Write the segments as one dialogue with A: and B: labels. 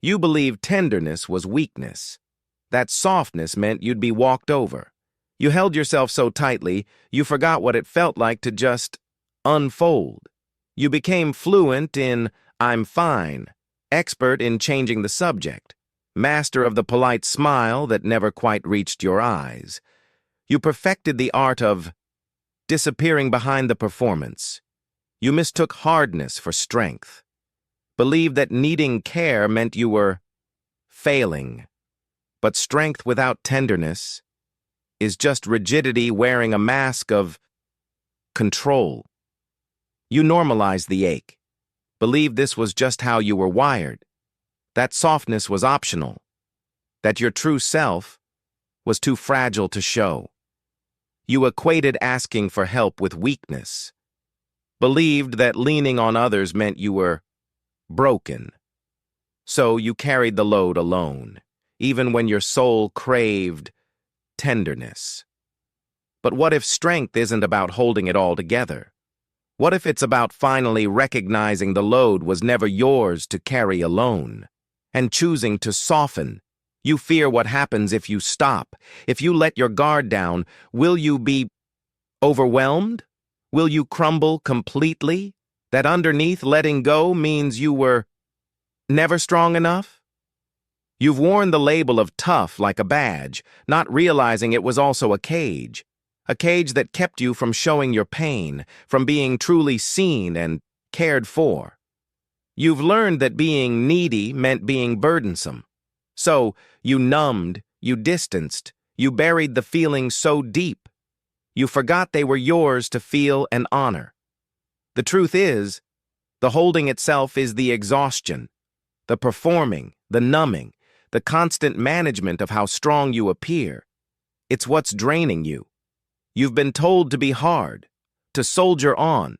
A: You believed tenderness was weakness. That softness meant you'd be walked over. You held yourself so tightly, you forgot what it felt like to just unfold. You became fluent in "I'm fine," expert in changing the subject, master of the polite smile that never quite reached your eyes. You perfected the art of disappearing behind the performance. You mistook hardness for strength. Believed that needing care meant you were failing. But strength without tenderness is just rigidity wearing a mask of control. You normalized the ache. Believed this was just how you were wired. That softness was optional. That your true self was too fragile to show. You equated asking for help with weakness. Believed that leaning on others meant you were broken. So you carried the load alone, even when your soul craved tenderness. But what if strength isn't about holding it all together? What if it's about finally recognizing the load was never yours to carry alone, and choosing to soften? You fear what happens if you stop. If you let your guard down, will you be overwhelmed? Will you crumble completely? That underneath letting go means you were never strong enough? You've worn the label of tough like a badge, not realizing it was also a cage that kept you from showing your pain, from being truly seen and cared for. You've learned that being needy meant being burdensome. So you numbed, you distanced, you buried the feelings so deep. You forgot they were yours to feel and honor. The truth is, the holding itself is the exhaustion, the performing, the numbing, the constant management of how strong you appear. It's what's draining you. You've been told to be hard, to soldier on.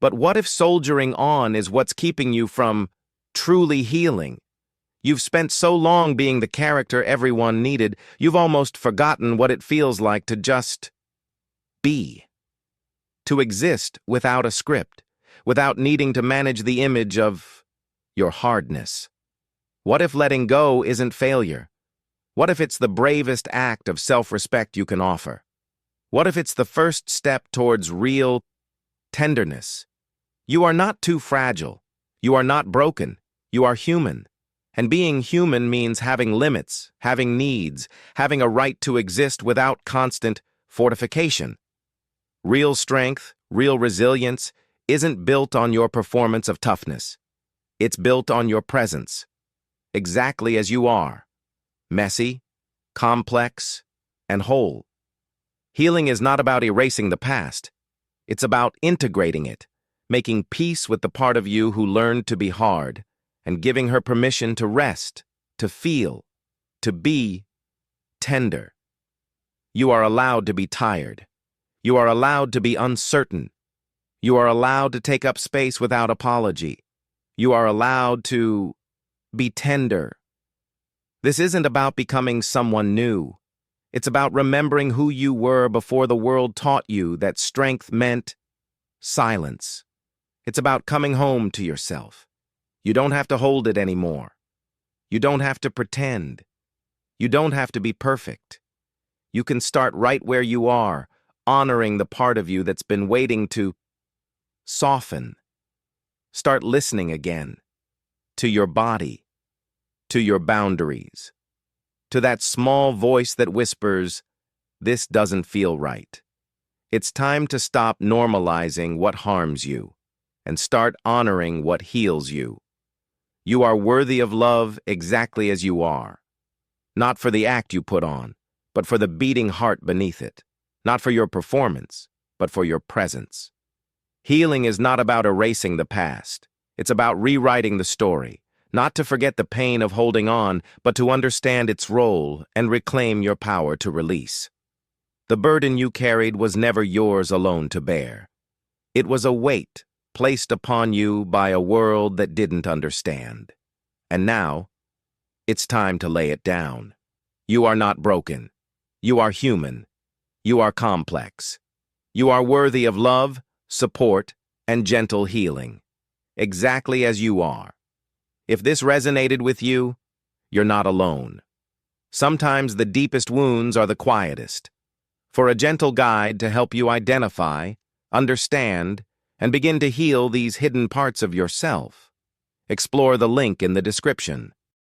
A: But what if soldiering on is what's keeping you from truly healing? You've spent so long being the character everyone needed, you've almost forgotten what it feels like to just be. To exist without a script, without needing to manage the image of your hardness. What if letting go isn't failure? What if it's the bravest act of self-respect you can offer? What if it's the first step towards real tenderness? You are not too fragile. You are not broken. You are human. And being human means having limits, having needs, having a right to exist without constant fortification. Real strength, real resilience, isn't built on your performance of toughness. It's built on your presence, exactly as you are, messy, complex, and whole. Healing is not about erasing the past. It's about integrating it, making peace with the part of you who learned to be hard, and giving her permission to rest, to feel, to be tender. You are allowed to be tired. You are allowed to be uncertain. You are allowed to take up space without apology. You are allowed to be tender. This isn't about becoming someone new. It's about remembering who you were before the world taught you that strength meant silence. It's about coming home to yourself. You don't have to hold it anymore. You don't have to pretend. You don't have to be perfect. You can start right where you are, honoring the part of you that's been waiting to soften. Start listening again to your body, to your boundaries, to that small voice that whispers, "This doesn't feel right." It's time to stop normalizing what harms you and start honoring what heals you. You are worthy of love exactly as you are, not for the act you put on, but for the beating heart beneath it, not for your performance, but for your presence. Healing is not about erasing the past. It's about rewriting the story, not to forget the pain of holding on, but to understand its role and reclaim your power to release. The burden you carried was never yours alone to bear. It was a weight placed upon you by a world that didn't understand. And now, it's time to lay it down. You are not broken. You are human. You are complex. You are worthy of love, support, and gentle healing, exactly as you are. If this resonated with you, you're not alone. Sometimes the deepest wounds are the quietest. For a gentle guide to help you identify, understand, and begin to heal these hidden parts of yourself, explore the link in the description.